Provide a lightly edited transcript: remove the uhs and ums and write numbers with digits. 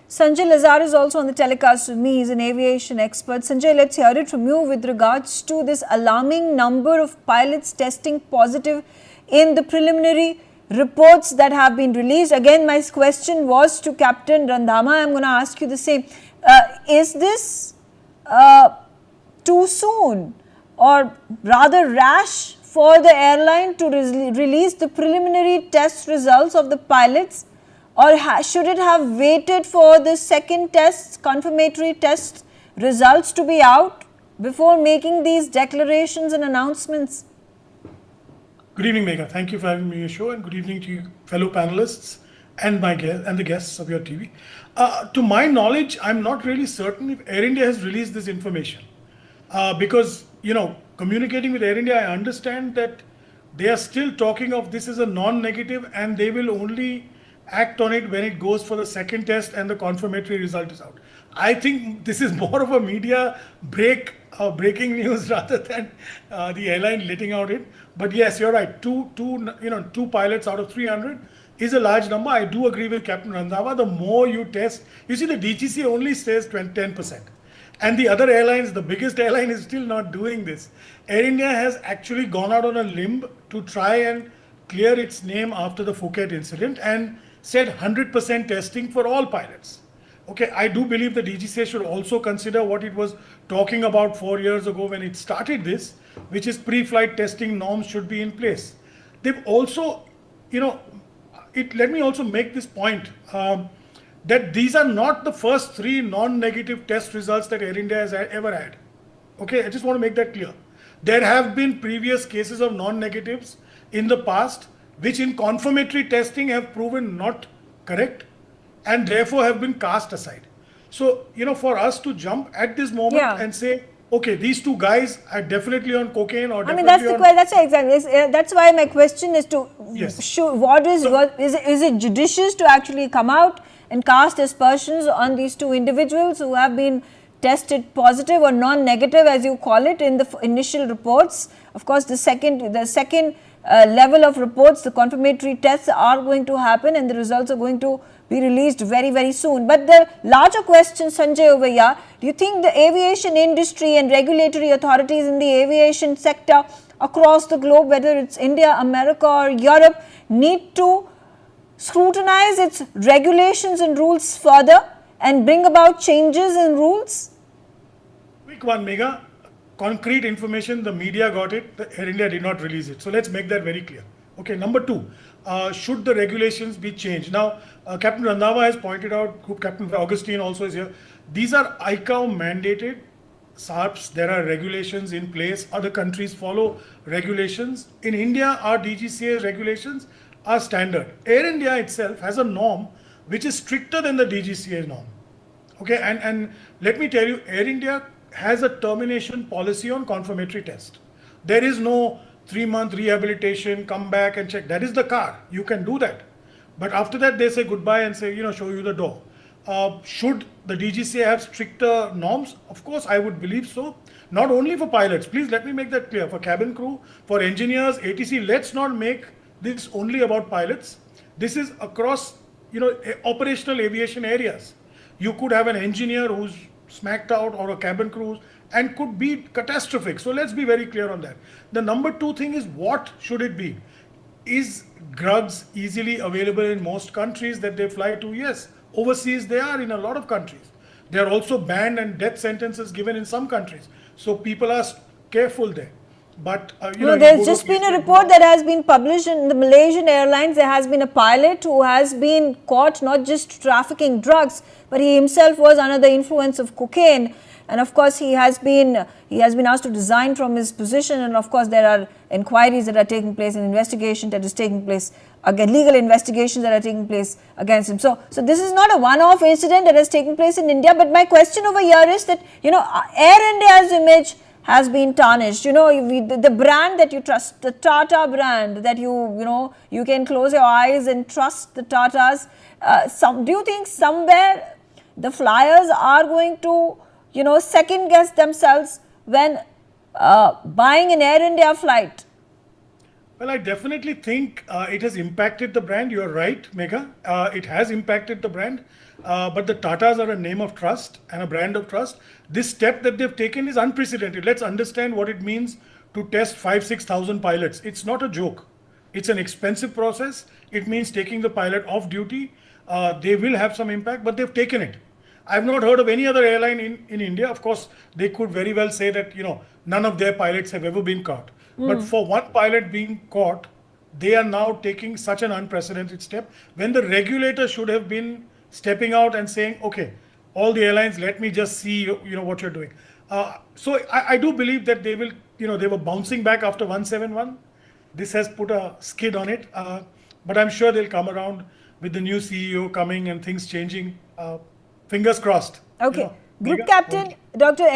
Sanjay Lazar is also on the telecast with me. He's an aviation expert. Sanjay, let's hear it from you with regards to this alarming number of pilots testing positive in the preliminary reports that have been released. Again, my question was to Captain Randhama. I'm going to ask you the same. Is this too soon or rather rash for the airline to release the preliminary test results of the pilots, or should it have waited for the second test, confirmatory test results to be out before making these declarations and announcements? Good evening, Megha. Thank you for having me on your show, and good evening to you fellow panelists and the guests of your TV. To my knowledge, I'm not really certain if Air India has released this information because, communicating with Air India, I understand that they are still talking of this as a non-negative and they will only act on it when it goes for the second test and the confirmatory result is out. I think this is more of a media breaking news rather than the airline letting out it. But yes, you're right. Two pilots out of 300 is a large number. I do agree with Captain Randhawa. The more you test, you see, the DGCA only says 10%. And the other airlines, the biggest airline is still not doing this. Air India has actually gone out on a limb to try and clear its name after the Phuket incident and said 100% testing for all pilots. Okay, I do believe the DGCA should also consider what it was talking about 4 years ago when it started this, which is pre-flight testing norms should be in place. They've also, let me also make this point that these are not the first 3 non-negative test results that Air India has ever had. Okay, I just want to make that clear. There have been previous cases of non-negatives in the past, which in confirmatory testing have proven not correct and therefore have been cast aside. So, for us to jump at this moment and say, okay, these 2 guys are definitely on cocaine or definitely that's why my question is to, yes. Is it judicious to actually come out and cast aspersions on these 2 individuals who have been tested positive or non-negative, as you call it, in the initial reports? Of course, the second level of reports, the confirmatory tests are going to happen and the results are going to be released very, very soon. But the larger question, Sanjay, over here, do you think the aviation industry and regulatory authorities in the aviation sector across the globe, whether it's India, America or Europe, need to scrutinize its regulations and rules further and bring about changes in rules? Quick one, Megha. Concrete information, the media got it, the Air India did not release it. So let's make that very clear. Okay, number 2, should the regulations be changed? Now, Captain Randhawa has pointed out, Group Captain Augustine also is here. These are ICAO mandated SARPs. There are regulations in place. Other countries follow regulations. In India, our DGCA regulations are standard. Air India itself has a norm which is stricter than the DGCA norm. Okay, and let me tell you, Air India has a termination policy on confirmatory test. There is no 3-month rehabilitation, come back and check. That is the car. You can do that. But after that, they say goodbye and say, show you the door. Should the DGCA have stricter norms? Of course, I would believe so. Not only for pilots. Please let me make that clear. For cabin crew, for engineers, ATC, let's not make this only about pilots. This is across, operational aviation areas. You could have an engineer who's smacked out or a cabin crew and could be catastrophic. So let's be very clear on that. The number 2 thing is, what should it be? Is drugs easily available in most countries that they fly to? Yes. Overseas, they are in a lot of countries. They are also banned and death sentences given in some countries. So people are careful there. But there's just been a report that has been published in the Malaysian Airlines. There has been a pilot who has been caught not just trafficking drugs, but he himself was under the influence of cocaine. And of course, he has been asked to resign from his position. And of course, there are inquiries that are taking place, and investigation that is taking place, again, legal investigations that are taking place against him. So this is not a one-off incident that has taken place in India. But my question over here is that, Air India's image has been tarnished. The brand that you trust, the Tata brand that you can close your eyes and trust the Tatas. Do you think somewhere the flyers are going to, second guess themselves when buying an Air India flight? Well, I definitely think it has impacted the brand. You're right, Megha. It has impacted the brand. But the Tatas are a name of trust and a brand of trust. This step that they've taken is unprecedented. Let's understand what it means to test 6,000 pilots. It's not a joke. It's an expensive process. It means taking the pilot off duty. They will have some impact, but they've taken it. I've not heard of any other airline in India. Of course, they could very well say that, none of their pilots have ever been caught. But for one pilot being caught, they are now taking such an unprecedented step when the regulator should have been stepping out and saying, okay, all the airlines, let me just see, what you're doing. So I do believe that they will, they were bouncing back after 171. This has put a skid on it. But I'm sure they'll come around with the new CEO coming and things changing. Fingers crossed. Okay. Group Megha, Captain Dr. M.